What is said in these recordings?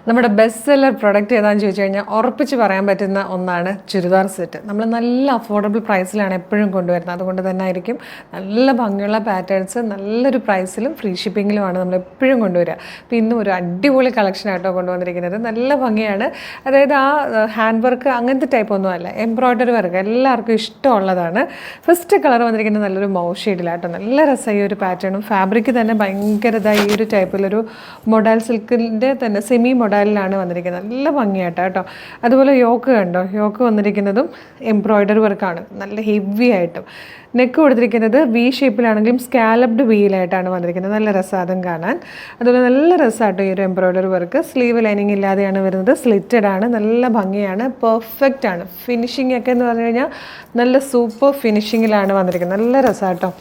നമ്മുടെ best seller product ഏതാണെന്ന് ചോദിച്ചു കഴിഞ്ഞാൽ ഉറപ്പിച്ച് പറയാൻ പറ്റുന്ന ഒന്നാണ് ചുരിദാർ സെറ്റ്. നമ്മൾ നല്ല അഫോർഡബിൾ പ്രൈസിലാണ് എപ്പോഴും കൊണ്ടുവരുന്നത്. അതുകൊണ്ട് തന്നെ ആയിരിക്കും നല്ല ഭംഗിയുള്ള പാറ്റേൺസ് നല്ലൊരു പ്രൈസിലും ഫ്രീ ഷിപ്പിങ്ങിലുമാണ് നമ്മൾ എപ്പോഴും കൊണ്ടുവരിക. അപ്പോൾ ഇന്നും ഒരു അടിപൊളി കളക്ഷൻ ആയിട്ടോ കൊണ്ടുവന്നിരിക്കുന്നത്. നല്ല ഭംഗിയാണ്. അതായത് ആ ഹാൻഡ് വർക്ക് അങ്ങനത്തെ ടൈപ്പ് ഒന്നുമല്ല, എംബ്രോയ്ഡറി വർക്ക് എല്ലാവർക്കും ഇഷ്ടമുള്ളതാണ്. ഫസ്റ്റ് കളർ വന്നിരിക്കുന്നത് നല്ലൊരു മൗ ഷെയ്ഡിലാട്ടോ. നല്ല രസമായി ഒരു പാറ്റേണും ഫാബ്രിക് തന്നെ ഭയങ്കര ഈ ഒരു ടൈപ്പിലൊരു മൊഡാൽ സിൽക്കിൻ്റെ തന്നെ സെമി മൊഡാലിലാണ് വന്നിരിക്കുന്നത്. നല്ല ഭംഗിയായിട്ടോ കേട്ടോ. അതുപോലെ യോക്ക് കണ്ടോ, യോക്ക് വന്നിരിക്കുന്നതും എംബ്രോയ്ഡറി വർക്കാണ് നല്ല ഹെവി ആയിട്ടും. നെക്ക് കൊടുത്തിരിക്കുന്നത് വി ഷേപ്പിലാണെങ്കിലും സ്കാലപ്ഡ് വീലായിട്ടാണ് വന്നിരിക്കുന്നത്. നല്ല രസം കാണാൻ. അതുപോലെ നല്ല രസമായിട്ടോ ഈ ഒരു എംബ്രോയ്ഡറി വർക്ക്. സ്ലീവ് ലൈനിങ് ഇല്ലാതെയാണ് വരുന്നത്, സ്ലിറ്റഡ് ആണ്, നല്ല ഭംഗിയാണ്, പെർഫെക്റ്റ് ആണ്. ഫിനിഷിംഗ് ഒക്കെ എന്ന് പറഞ്ഞു കഴിഞ്ഞാൽ നല്ല സൂപ്പർ ഫിനിഷിങ്ങിലാണ് വന്നിരിക്കുന്നത്. നല്ല രസമായിട്ടോ.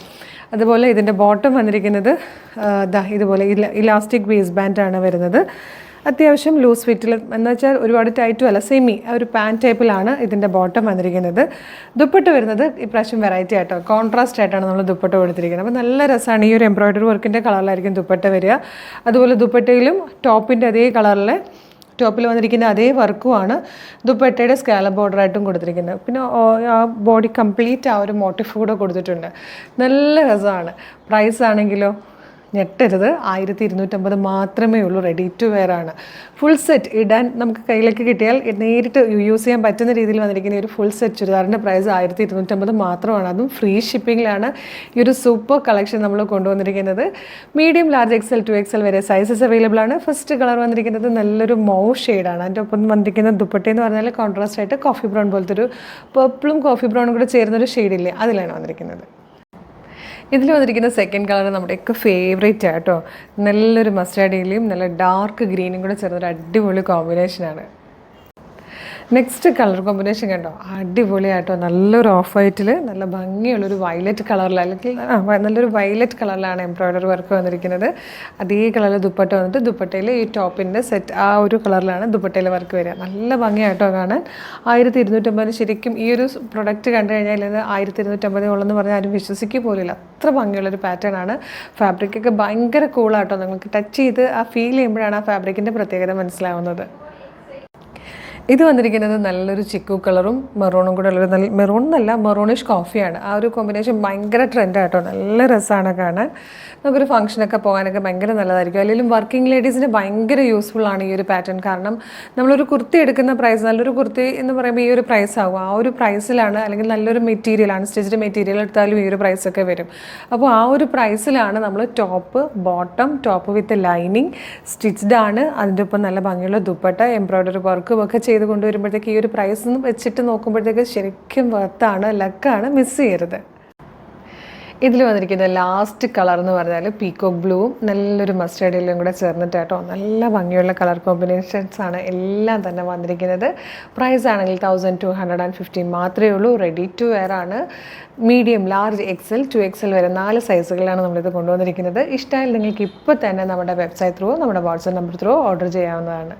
അതുപോലെ ഇതിൻ്റെ ബോട്ടം വന്നിരിക്കുന്നത് ഇതുപോലെ ഇലാസ്റ്റിക് വേസ്റ്റ് ബാൻഡാണ് വരുന്നത്. അത്യാവശ്യം ലൂസ് ഫിറ്റിൽ എന്ന് വെച്ചാൽ ഒരുപാട് ടൈറ്റും അല്ല, സെമി ഒരു പാൻറ്റ് ടൈപ്പിലാണ് ഇതിൻ്റെ ബോട്ടം വന്നിരിക്കുന്നത്. ദുപ്പട്ട വരുന്നത് ഇപ്രാവശ്യം വെറൈറ്റി ആയിട്ടോ, കോൺട്രാസ്റ്റ് ആയിട്ടാണ് നമ്മൾ ദുപ്പട്ട കൊടുത്തിരിക്കുന്നത്. അപ്പോൾ നല്ല രസമാണ്. ഈ ഒരു എംബ്രോയ്ഡറി വർക്കിൻ്റെ കളറിലായിരിക്കും ദുപ്പട്ട വരിക. അതുപോലെ ദുപ്പട്ടയിലും ടോപ്പിൻ്റെ അതേ കളറിലെ ടോപ്പിൽ വന്നിരിക്കുന്ന അതേ വർക്കുമാണ് ദുപ്പട്ടയുടെ സ്കാലപ്പ് ബോർഡറായിട്ടും കൊടുത്തിരിക്കുന്നത്. പിന്നെ ആ ബോഡി കംപ്ലീറ്റ് ആ ഒരു മോട്ടിഫ് കൂടെ കൊടുത്തിട്ടുണ്ട്. നല്ല രസമാണ്. പ്രൈസ് ആണെങ്കിലോ ഞെട്ടരുത്, 1250 മാത്രമേ ഉള്ളൂ. റെഡി ടു വെയർ ആണ്. ഫുൾ സെറ്റ് ഇടാൻ നമുക്ക് കയ്യിലേക്ക് കിട്ടിയാൽ നേരിട്ട് യൂസ് ചെയ്യാൻ പറ്റുന്ന രീതിയിൽ വന്നിരിക്കുന്ന ഒരു ഫുൾ സെറ്റ് ചുരിദാറിൻ്റെ പ്രൈസ് 1250 മാത്രമാണ്. അതും ഫ്രീ ഷിപ്പിങ്ങിലാണ് ഈ ഒരു സൂപ്പർ കളക്ഷൻ നമ്മൾ കൊണ്ടുവന്നിരിക്കുന്നത്. മീഡിയം, ലാർജ്, XL, 2XL വരെ സൈസസ് അവൈലബിൾ ആണ്. ഫസ്റ്റ് കളർ വന്നിരിക്കുന്നത് നല്ലൊരു മൗ ഷെയ്ഡാണ്. അതിൻ്റെ ഒപ്പം വന്നിരിക്കുന്ന ദുപ്പട്ടയെന്ന് പറഞ്ഞാൽ കോൺട്രാസ്റ്റ് ആയിട്ട് കോഫി ബ്രൗൺ പോലത്തെ ഒരു പർപ്പിളും കോഫി ബ്രൗണും കൂടെ ചേരുന്നൊരു ഷെയ്ഡില്ലേ, അതിലാണ് വന്നിരിക്കുന്നത്. ഇതിൽ വന്നിരിക്കുന്ന സെക്കൻഡ് കളർ നമ്മുടെയൊക്കെ ഫേവറേറ്റ് ആട്ടോ. നല്ലൊരു മസ്റ്റാർഡിലും നല്ല ഡാർക്ക് ഗ്രീനും കൂടെ ചേർന്നൊരു അടിപൊളി കോമ്പിനേഷനാണ്. നെക്സ്റ്റ് കളർ കോമ്പിനേഷൻ കണ്ടോ, അടിപൊളിയായിട്ടോ. നല്ലൊരു ഓഫ് വൈറ്റിൽ നല്ല ഭംഗിയുള്ളൊരു വയലറ്റ് കളറിൽ, അല്ലെങ്കിൽ നല്ലൊരു വയലറ്റ് കളറിലാണ് എംബ്രോയ്ഡറി വർക്ക് വന്നിരിക്കുന്നത്. അതേ കളറിൽ ദുപ്പട്ട വന്നിട്ട് ദുപ്പട്ടയിൽ ഈ ടോപ്പിൻ്റെ സെറ്റ് ആ ഒരു കളറിലാണ് ദുപ്പട്ടയിൽ വർക്ക് വരിക. നല്ല ഭംഗിയായിട്ടോ കാണാൻ. 1250 ശരിക്കും ഈ ഒരു പ്രൊഡക്റ്റ് കണ്ടു കഴിഞ്ഞാൽ ഇത് 1250 ഉള്ളെന്ന് പറഞ്ഞാൽ ആരും വിശ്വസിക്കുക പോലില്ല. അത്ര ഭംഗിയുള്ളൊരു പാറ്റേൺ ആണ്. ഫാബ്രിക്കൊക്കെ ഭയങ്കര കൂളാട്ടോ. നിങ്ങൾക്ക് ടച്ച് ചെയ്ത് ആ ഫീൽ ചെയ്യുമ്പോഴാണ് ആ ഫാബ്രിക്കിൻ്റെ പ്രത്യേകത മനസ്സിലാവുന്നത്. ഇത് വന്നിരിക്കുന്നത് നല്ലൊരു ചിക്കു കളറും മെറൂണും കൂടെ ഉള്ളൊരു നല്ല മെറൂൺ എന്നല്ല, മെറൂണിഷ് കോഫിയാണ്. ആ ഒരു കോമ്പിനേഷൻ ഭയങ്കര ട്രെൻഡായിട്ടോ. നല്ല രസമാണ് കാണാൻ. നമുക്കൊരു ഫംഗ്ഷനൊക്കെ പോകാനൊക്കെ ഭയങ്കര നല്ലതായിരിക്കും. അല്ലെങ്കിൽ വർക്കിംഗ് ലേഡീസിന് ഭയങ്കര യൂസ്ഫുള്ളാണ് ഈ ഒരു പാറ്റേൺ. കാരണം നമ്മളൊരു കുർത്തി എടുക്കുന്ന പ്രൈസ്, നല്ലൊരു കുർത്തി എന്ന് പറയുമ്പോൾ ഈ ഒരു പ്രൈസ് ആകും. ആ ഒരു പ്രൈസിലാണ്, അല്ലെങ്കിൽ നല്ലൊരു മെറ്റീരിയലാണ്, സ്റ്റിച്ച്ഡ് മെറ്റീരിയൽ എടുത്താലും ഈ ഒരു പ്രൈസൊക്കെ വരും. അപ്പോൾ ആ ഒരു പ്രൈസിലാണ് നമ്മൾ top, bottom, top with lining stitched ആണ്. അതിൻ്റെ ഒപ്പം നല്ല ഭംഗിയുള്ള ദുപ്പട്ട, എംബ്രോയ്ഡറി വർക്കും ഒക്കെ ചെയ്ത് കൊണ്ടുവരുമ്പോഴത്തേക്ക് ഈ ഒരു പ്രൈസ് വെച്ചിട്ട് നോക്കുമ്പോഴത്തേക്ക് ശരിക്കും വർത്താണ്, ലക്കാണ്, മിസ് ചെയ്യരുത്. ഇതിൽ വന്നിരിക്കുന്ന ലാസ്റ്റ് കളർ എന്ന് പറഞ്ഞാൽ പീക്കോക്ക് ബ്ലൂവും നല്ലൊരു മസ്റ്റേർഡിലും കൂടെ ചേർന്നിട്ടാട്ടോ. നല്ല ഭംഗിയുള്ള കളർ കോമ്പിനേഷൻസ് ആണ് എല്ലാം തന്നെ വന്നിരിക്കുന്നത്. പ്രൈസ് ആണെങ്കിൽ 1250 മാത്രമേ ഉള്ളൂ. റെഡി ടു വെയർ ആണ്. മീഡിയം, ലാർജ്, XL, 2XL വരെ 4 സൈസുകളിലാണ് നമ്മളിത് കൊണ്ടുവന്നിരിക്കുന്നത്. ഇഷ്ടമായാലും നിങ്ങൾക്ക് ഇപ്പോൾ തന്നെ നമ്മുടെ വെബ്സൈറ്റ് ത്രൂ, നമ്മുടെ വാട്സാപ്പ് നമ്പർ ത്രൂ ഓർഡർ ചെയ്യാവുന്നതാണ്.